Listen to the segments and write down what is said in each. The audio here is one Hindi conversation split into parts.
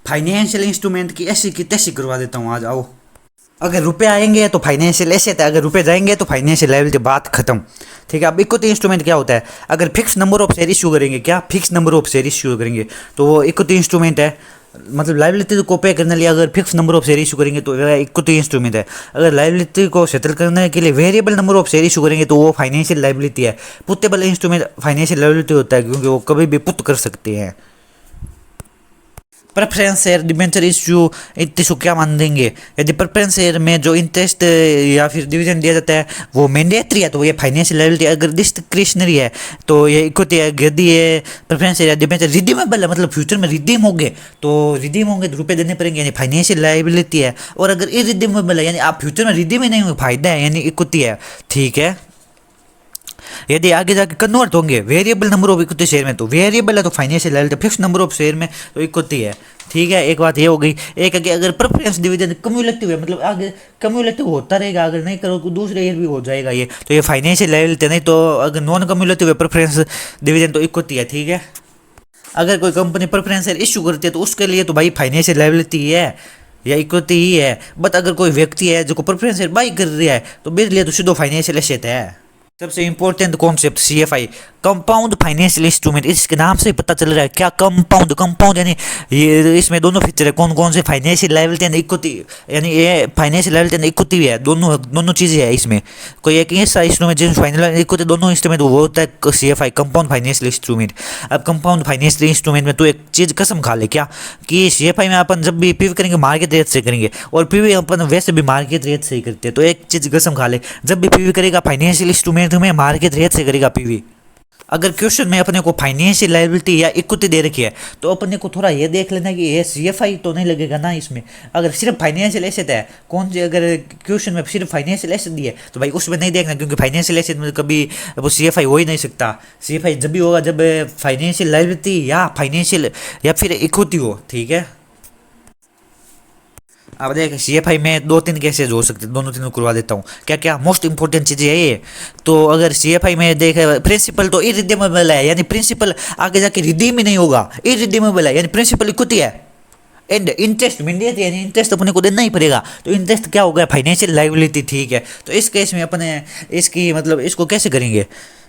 फाइनेंशियल इंस्ट्रूमेंट की ऐसी की तैसी करवा देता हूँ आज आओ। अगर रुपए आएंगे तो फाइनेंशियल एसेट है, अगर रुपए जाएंगे तो फाइनेंशियल लायबिलिटी, बात खत्म। ठीक है। अब इक्विटी इंस्ट्रूमेंट क्या होता है? अगर fix number of share issue करेंगे, क्या fix number of share issue करेंगे तो वो इक्विटी इंस्ट्रूमेंट है। मतलब लाइबिलिटी को पे करने लिए अगर fix number of share issue करेंगे तो इक्विटी इंस्ट्रूमेंट है। अगर लाइबिलिटी को सेटल करने के लिए variable number of share issue करेंगे तो वो फाइनेंशियल लाइबिलिटी है। पुटेबल इंस्ट्रूमेंट फाइनेंशियल लाइबिलिटी होता है क्योंकि वो कभी भी पुट कर सकते हैं। Preference share debenture issue issue क्या मान देंगे? यदि प्रेफरेंस शेयर में जो इंटरेस्ट या फिर डिविडेंड दिया जाता है वो मैंडेटरी है तो ये फाइनेंशियल लायबिलिटी, अगर डिस्क्रिशनरी है तो ये इक्विटी है। यदि ये प्रेफरेंस शेयर या डिबेंचर रिडीमेबल है, मतलब फ्यूचर में रिडीम होंगे तो रुपए देने पड़ेंगे, यानी फाइनेंशियल लायबिलिटी है। और अगर इरिडीमेबल है यानी आप फ्यूचर में रिडीम ही नहीं होंगे, फायदा है, यानी इक्विटी है। ठीक है। यदि आगे जाके कन्वर्ट होंगे variable number of equity share में तो वेरिएबल है तो financial liability, fix number of share में तो इक्विटी है। ठीक है। एक बात ये हो गई। एक आगे अगर प्रेफरेंस डिवीजन कम्युलेटिव है, मतलब आगे कम्युलेटिव होता रहेगा, अगर नहीं करो तो दूसरे ईयर भी हो जाएगा ये, तो ये फाइनेंशियल लायबिलिटी। नहीं तो अगर नॉन कम्युलेटिव है प्रेफरेंस डिवीजन तो इक्विटी है। ठीक है। अगर कोई कंपनी प्रेफरेंस शेयर इशू करती है तो उसके लिए तो भाई फाइनेंशियल लायबिलिटी है या इक्विटी ही है। बट अगर कोई व्यक्ति है जो प्रेफरेंस शेयर बाई कर रहा है तो मेरे लिए तो सीधो फाइनेंशियल एसेट है। सबसे important concept CFI, compound financial instrument. इसके नाम से पता चल रहा है क्या कंपाउंड, कंपाउंड यानी ये इसमें दोनों फीचर है। कौन कौन से? फाइनेंशियल लायबिलिटी एंड इक्विटी, यानी ये फाइनेंशियल लायबिलिटी एंड इक्विटी भी है, दोनों चीज़ें है इसमें। कोई एक ऐसा इंस्ट्रूमेंट जिसमें फाइनेंशियल इक्विटी दोनों इंस्ट्रूमेंट वो होता है सीएफआई, कंपाउंड फाइनेंशियल इंस्ट्रूमेंट। अब कंपाउंड फाइनेंशियल इंस्ट्रूमेंट में तो एक चीज़ कसम खा ले क्या कि सीएफआई में अपन जब भी पीवी करेंगे मार्केट रेट से करेंगे, और पीवी अपन वैसे भी मार्केट रेट से ही करते हैं। तो एक चीज़ कसम खा ले, जब भी पीवी करेगा फाइनेंशियल इंस्ट्रूमेंट में मार्केट रेट से करेगा पीवी। अगर क्वेश्चन में अपने को फाइनेंशियल लायबिलिटी या इक्विटी दे रखी है तो अपने को थोड़ा ये देख लेना कि ये सीएफआई तो नहीं लगेगा ना इसमें। अगर सिर्फ फाइनेंशियल एसेट है, कौन से अगर क्वेश्चन में सिर्फ फाइनेंशियल एसेट दिए तो भाई उसमें नहीं देखना, क्योंकि फाइनेंशियल एसेट में कभी वो सीएफआई हो ही नहीं सकता। सीएफआई जब भी होगा जब फाइनेंशियल लायबिलिटी या फाइनेंशियल या फिर इक्विटी हो। ठीक है। अब देख सीएफआई में दो तीन केसेज हो सकते हैं, दोनों तीनों करवा देता हूँ। क्या क्या मोस्ट इंपॉर्टेंट चीज़ें है ये। तो अगर सीएफआई में देख प्रिंसिपल तो इरिडीमेबल है, यानी प्रिंसिपल आगे जाके रिडीम ही नहीं होगा, इरिडीमेबल है यानी प्रिंसिपल इक्विटी है। एंड इंटरेस्ट मैंडेटरी यानी इंटरेस्ट अपने को देना ही पड़ेगा, तो इंटरेस्ट क्या होगा? Financial liability. ठीक है। तो इस केस में अपने इसकी मतलब इसको कैसे करेंगे?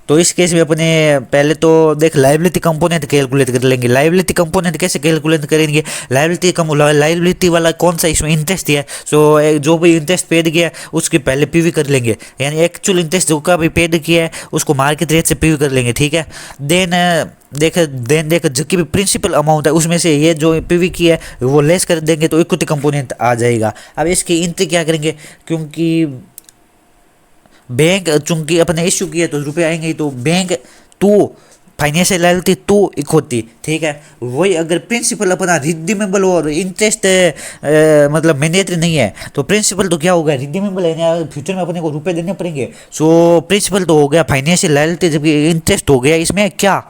तो इस केस में अपने पहले तो देख लायबिलिटी कंपोनेंट कैलकुलेट कर लेंगे। लायबिलिटी कंपोनेंट कैसे कैलकुलेट करेंगे? लायबिलिटी वाला कौन सा इसमें इंटरेस्ट है, सो जो भी इंटरेस्ट पेड किया है उसके पहले पीवी कर लेंगे, यानी एक्चुअल इंटरेस्ट जो का भी पेड किया है उसको मार्केट रेट से पीवी कर लेंगे। ठीक है। देन जो कि भी प्रिंसिपल अमाउंट है उसमें से ये जो पीवी की है वो लेस कर देंगे तो इक्विटी कंपोनेंट आ जाएगा। अब इसकी एंट्री क्या करेंगे? क्योंकि बैंक चूंकि अपने इश्यू किया तो रुपए आएंगे ही, तो bank to financial liability to equity. ठीक है। वही अगर प्रिंसिपल अपना रिडीमेबल और इंटरेस्ट मतलब मैंडेटरी नहीं है तो प्रिंसिपल तो क्या होगा? रिडीमेबल है, फ्यूचर में अपने को रुपए देने पड़ेंगे। सो प्रिंसिपल तो हो गया फाइनेंशियल लायबिलिटी, जबकि इंटरेस्ट हो गया इसमें क्या?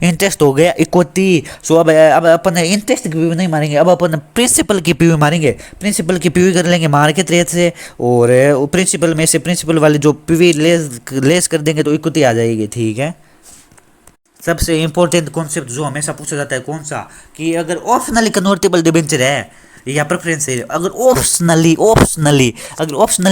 इंटरेस्ट हो गया इक्विटी। सो अब अपन इंटरेस्ट की पीवी नहीं मारेंगे, अब अपन प्रिंसिपल की पीवी मारेंगे। प्रिंसिपल की पीवी कर लेंगे मार्केट रेट से, और प्रिंसिपल में से प्रिंसिपल वाले जो पीवी लेस कर देंगे तो इक्विटी आ जाएगी। ठीक है। सबसे इंपॉर्टेंट कॉन्सेप्ट जो हमेशा पूछा जाता है कौन सा, कि अगर ऑप्शनली कन्वर्टेबल डिबेंचर है या प्रेफरेंस है, अगर ऑप्शनली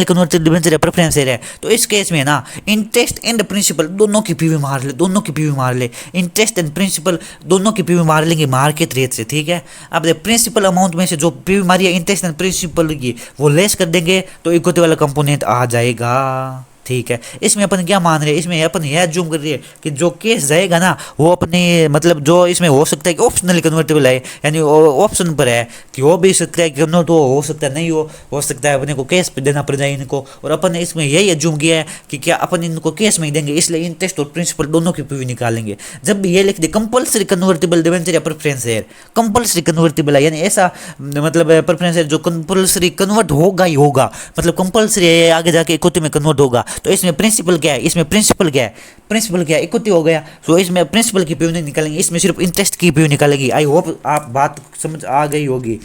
कन्वर्टेबल डिबेंचर है प्रेफरेंस है तो इस केस में ना इंटरेस्ट एंड प्रिंसिपल दोनों की पीवी मार ले, इंटरेस्ट एंड प्रिंसिपल दोनों की पीवी मार लेंगे मार्केट रेट से। ठीक है। अब प्रिंसिपल अमाउंट में से जो पीवी मारी है इंटरेस्ट एंड प्रिंसिपल की वो लेस कर देंगे तो इक्विटी वाला कंपोनेंट आ जाएगा। ठीक है। इसमें अपन क्या मान रहे हैं? इसमें अपन यह जूम कर रही है कि जो केस जाएगा ना वो अपने मतलब जो इसमें हो सकता है कि ऑप्शनली कन्वर्टेबल है, यानी ऑप्शन पर है कि हो भी सकता है कि कन्वर्ट हो सकता है नहीं हो सकता है अपने को केस पे देना पड़ जाए इनको। और अपन ने इसमें यही जूम किया है कि क्या अपन इनको केस में ही देंगे, इसलिए इंटरेस्ट और प्रिंसिपल दोनों की पीवी निकालेंगे। जब भी ये लिख दे कंपल्सरी कन्वर्टेबल डिबेंचर या प्रेफरेंस शेयर, कंपल्सरी कन्वर्टेबल है यानी ऐसा मतलब प्रेफरेंस शेयर जो कंपल्सरी कन्वर्ट होगा ही होगा, मतलब कंपल्सरी है आगे जाके इक्विटी में कन्वर्ट होगा। तो इसमें प्रिंसिपल क्या है? प्रिंसिपल क्या है? इक्विटी हो गया। सो इसमें प्रिंसिपल की पीवी नहीं निकालेंगे, इसमें सिर्फ इंटरेस्ट की पीवी निकालेगी। आई होप आप बात समझ आ गई होगी।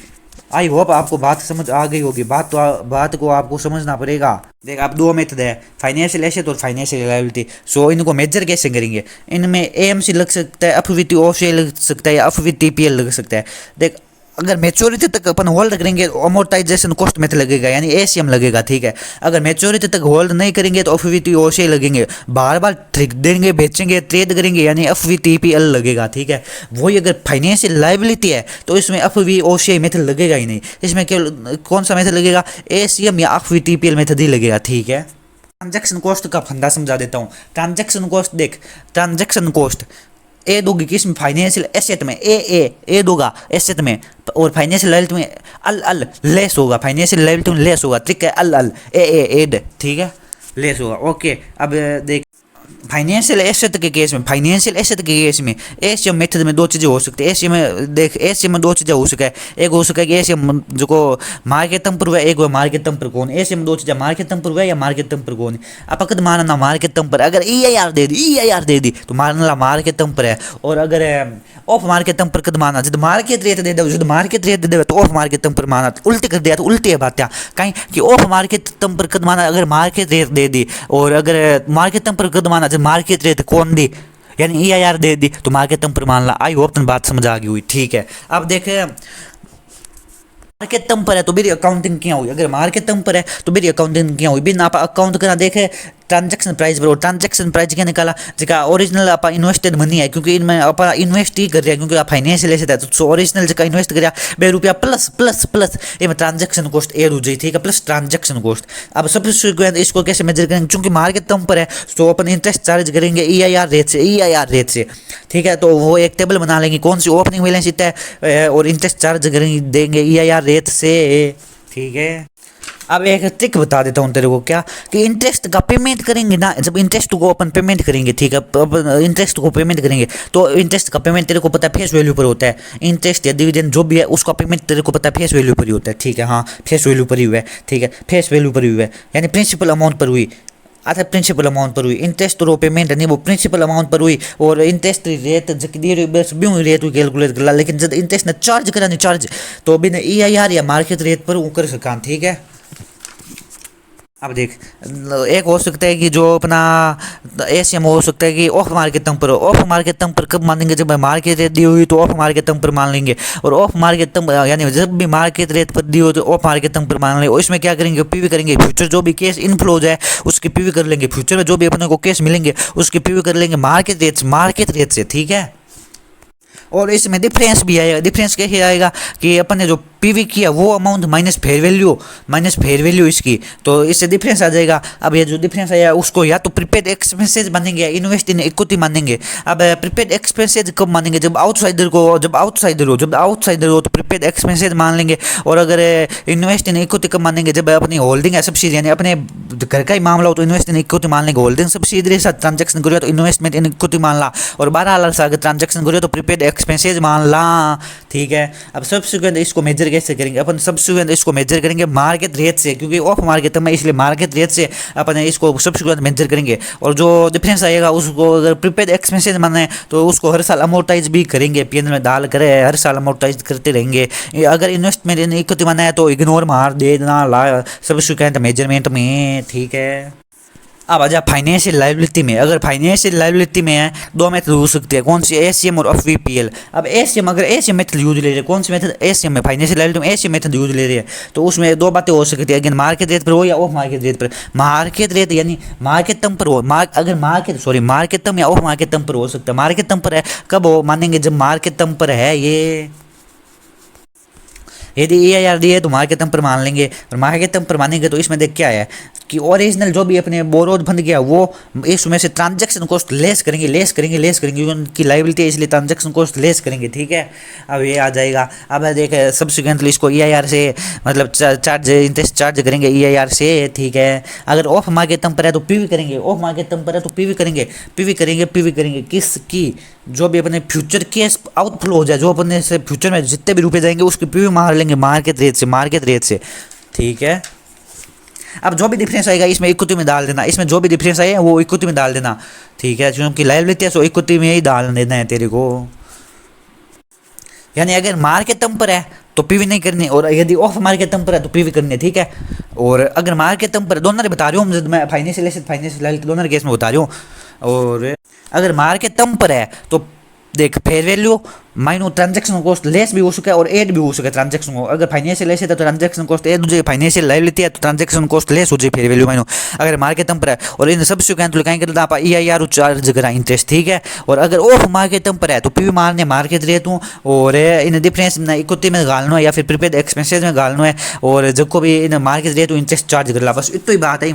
आपको बात समझ आ गई होगी। बात को आपको समझना पड़ेगा। देख आप दो मेथड है, फाइनेंशियल एसेट और फाइनेंशियल लायबिलिटी। सो इनको मेजर कैसे करेंगे? इनमें एएमसी लग सकता है, एफवीटी ओसीएल लग सकता है या एफवीटी पीएल लग सकता है। देख अगर मेच्योरिटी तक अपन होल्ड करेंगे तो अमोर्टाइजेशन कॉस्ट मेथड लगेगा, यानी एसीएम लगेगा, ठीक है। अगर मेच्योरिटी तक होल्ड नहीं करेंगे तो एफवीटी ओसीआई लगेंगे, बार बार ट्रिक देंगे, बेचेंगे, ट्रेड करेंगे, यानी एफवीटीपीएल लगेगा, ठीक है। वही अगर फाइनेंशियल लायबिलिटी है तो इसमें एफवी ओसीआई मेथड लगेगा ही नहीं, इसमें केवल कौन सा मेथड लगेगा, एसीएम या एफवीटीपीएल मेथड ही लगेगा, ठीक है। ट्रांजैक्शन कॉस्ट का फंडा समझा देता हूँ। ट्रांजैक्शन कॉस्ट देख, ट्रांजैक्शन कॉस्ट ए दोगी किस में, फाइनेंशियल एसेट में, ए दोगा एसेट में, और फाइनेंशियल लायबिलिटी में अल लेस होगा, फाइनेंशियल लायबिलिटी में लेस होगा, ठीक है, अल एड, ठीक है, लेस होगा, ओके। अब देख फाइनेंशियल एसेट के केस में, फाइनेंशियल एसेट के केस में एसीएम मेथड में दो चीज़ें हो सकती है। एसीएम में देख, एसीएम में दो चीज़ें हो सके, एक हो सके कि एसीएम जो को मार्केट पर हुआ, एक हुआ मार्केट पर कौन। एसीएम में दो चीज़ें, मार्केट पर हुआ या मार्केट पर कौन। अब अगर मानना मार्केट पर, अगर ईआईआर दे दी तो मानना मार्केट पर है, और अगर ऑफ मार्केट पर कद माना, जब मार्केट रेट दे दो, जब मार्केट रेट दे दे तो ऑफ मार्केट पर माना, उल्टी कर दिया तो उल्टी है बात, कहीं कि ऑफ मार्केट पर कद माना अगर मार्केट रेट दे दी, और अगर मार्केट पर कद माना जब मार्केट रेट कौन दी, यानी ईआईआर दे दी तो मार्केट पर मान ला। आई होप तुम बात समझ आ गई हुई, ठीक है। अब देखे मार्केट पर है तो मेरी अकाउंटिंग क्या हुई, अगर मार्केट पर है तो मेरी अकाउंटिंग क्या हुई, बिना आप अकाउंट करा देखे ट्रांजैक्शन प्राइस पर, ट्रांजैक्शन प्राइस क्या निकाला, जगह ओरिजिनल आप इन्वेस्टेड मनी है, क्योंकि इनमें आप इन्वेस्ट ही कर रहे हैं, क्योंकि आप फाइनेंशियल एसेट है तो ओरिजिनल जगह इन्वेस्ट कर ₹2 प्लस प्लस प्लस ये में ट्रांजैक्शन कॉस्ट एड हो जाए, ठीक है, प्लस ट्रांजैक्शन कॉस्ट। अब सबसे इसको कैसे मेजर करेंगे, क्योंकि मार्केट पर है तो अपन इंटरेस्ट चार्ज करेंगे ईआईआर रेट से, ठीक है। तो वो एक टेबल बना लेंगे, कौन सी ओपनिंग बैलेंस शीट है और इंटरेस्ट चार्ज करेंगे देंगे ईआईआर रेट से, ठीक है। अब एक ट्रिक बता देता हूँ तेरे को, क्या कि इंटरेस्ट का पेमेंट करेंगे ना, जब इंटरेस्ट को अपन पेमेंट करेंगे, ठीक है, अब इंटरेस्ट को पेमेंट करेंगे तो इंटरेस्ट का पेमेंट तेरे को पता है फेस वैल्यू पर होता है, इंटरेस्ट या डिविडेंड जो भी है उसका पेमेंट तेरे को पता है फेस वैल्यू पर ही होता है, ठीक है, हाँ फेस वैल्यू पर ही हुआ है, ठीक है, फेस वैल्यू पर ही हुआ है, यानी प्रिंसिपल अमाउंट पर हुई, अच्छा प्रिंसिपल अमाउंट पर हुई, इंटरेस्ट तो पेमेंट नहीं वो प्रिंसिपल अमाउंट पर हुई, और इंटरेस्ट रेट बस भी रेट हुई कैलकुलेट कर ला, लेकिन जब इंटरेस्ट ने चार्ज करा नहीं चार्ज तो बिना ईआईआर या मार्केट रेट पर वो कर सका, ठीक है। अब देख, एक हो सकता है कि जो अपना एसीएम हो सकता है कि ऑफ मार्केट पर हो, ऑफ मार्केट पर कब मानेंगे, जब मार्केट रेट दी हुई तो ऑफ मार्केट पर मान लेंगे, और ऑफ मार्केट यानी जब भी मार्केट रेट पर दी हो तो ऑफ मार्केट पर मान लेंगे, और इसमें क्या करेंगे, पीवी करेंगे, फ्यूचर जो भी केस इनफ्लो हो जाए उसकी पीवी कर लेंगे, फ्यूचर में जो भी अपने को केस मिलेंगे उसकी पीवी कर लेंगे मार्केट रेट से, ठीक है। और इसमें डिफरेंस भी आएगा, डिफरेंस कैसे आएगा कि अपन ने जो पीवी किया वो अमाउंट माइनस फेयर वैल्यू इसकी, तो इससे डिफरेंस आ जाएगा। अब ये जो डिफरेंस आया उसको या तो प्रीपेड एक्सपेंसेस मानेंगे या इन्वेस्ट इन इक्विटी मानेंगे। अब प्रीपेड एक्सपेंसेस कब मानेंगे, जब आउटसाइडर हो तो प्रीपेड एक्सपेंसेस मान लेंगे, और अगर इन्वेस्ट इन इक्विटी कब मानेंगे, जब अपनी होल्डिंग है सब्सिडी, यानी अपने घर का ही मामला हो तो इन्वेस्ट इन इक्विटी मान लेंगे, होल्डिंग सब्सिडी साथ ट्रांजेक्शन करिए तो इन्वेस्टमेंट इन इक्विटी मान ला, और 12 लाख से अगर ट्रांजेक्शन करिए तो प्रीपेड एक्सपेंसेस मान ला, ठीक है। अब सब्सिक्वेंट इसको मेजर कैसे करेंगे, अपन सब्सिक्वेंट इसको मेजर करेंगे मार्केट रेट से, क्योंकि ऑफ मार्केट में इसलिए मार्केट रेट से अपन इसको सब्सिक्वेंट मेजर करेंगे, और जो डिफरेंस आएगा उसको अगर प्रीपेड एक्सपेंसेस माने तो उसको हर साल अमोर्टाइज भी करेंगे, पीएनएल में डाल कर हर साल अमोर्टाइज करते रहेंगे। अगर इन्वेस्टमेंट इन इक्विटी माना है तो इग्नोर मार देना सब्सिक्वेंट मेजरमेंट में, ठीक है। अब आ जा फाइनेंशियल लायबिलिटी में, अगर फाइनेंशियल लायबिलिटी में है दो मेथड हो सकते हैं, कौन सी, एसीएम और एफवीपीएल। अब एसीएम, अगर एसीएम मेथड यूज ले रहे हैं, कौन सी मेथड, एसीएम में, फाइनेंशियल लायबिलिटी में एसीएम मेथड यूज ले रहे हैं, तो उसमें दो बातें हो सकती है, अगेन मार्केट रेट पर हो या ऑफ मार्केट रेट पर। मार्केट रेट यानी मार्केट टर्म पर हो, अगर मार्केट टर्म या ऑफ मार्केट टर्म पर हो सकता है। मार्केट टर्म पर है कब हो मानेंगे, जब मार्केट टर्म पर है ये, यदि ईआईआर दी है तो मार्केट टर्म पर मान लेंगे, और मार्केट टर्म पर मानेंगे तो इसमें देख क्या है कि ओरिजिनल जो भी अपने बोरोड बन गया वो इसमें से ट्रांजैक्शन कॉस्ट लेस करेंगे, उनकी लायबिलिटी है इसलिए ट्रांजैक्शन कॉस्ट लेस करेंगे, ठीक है। अब ये आ जाएगा। अब देख सब्सिक्वेंटली इसको ईआईआर से मतलब इंटरेस्ट चार्ज करेंगे ईआईआर से, ठीक है। अगर ऑफ मार्केट टर्म पर है तो पीवी करेंगे, ऑफ मार्केट टर्म पर है तो पीवी करेंगे किसकी, जो भी अपने फ्यूचर केस आउटफ्लो हो जाए, जो अपने से फ्यूचर में जितने भी रुपए जाएंगे उसकी पीवी मार लेंगे मार्केट रेट से, ठीक है। अब जो भी डिफरेंस आएगा इसमें इक्विटी में डाल देना, इसमें जो भी डिफरेंस आएगा वो इक्विटी में डाल देना, ठीक है, क्योंकि लायबिलिटी है सो इक्विटी में ही डाल देना है तेरे को। यानी अगर मार्केट टर्म पर है तो पीवी नहीं करनी, और यदि ऑफ मार्केट टर्म पर है तो पीवी करनी है, ठीक है। और अगर मार्केट टर्म पर, दोनों बता रहा हूँ मैं, फाइनेंशियल लायबिलिटी दोनों केस में बता रहा हूँ। और अगर मार्केट टर्म पर है तो देख fair value minus transaction cost less भी हो सके और एड भी हो सके ट्रांजेक्शन को। अगर फाइनेंशियल ऐसे तो ट्रांजेक्शन कॉस्ट एड हो जाए, फाइनेंशियल लायबिलिटी है तो ट्रांजेक्शन कॉस्ट लेस हो जाए फेयर वैल्यू माइनो। अगर मार्केट पर है और इन सब से तो कहीं करता आप EIR चार्ज करा इंटरेस्ट, ठीक है। और अगर ऑफ मार्केट पर है तो पी मारने मार्केट रेट हूँ और इन डिफरेंस में इक्विटी में गालना है या फिर प्रीपेड एक्सपेंसेस में गालना है और जो भी इन मार्केट रेट इंटरेस्ट चार्ज कर ला, बस इतना ही बात है।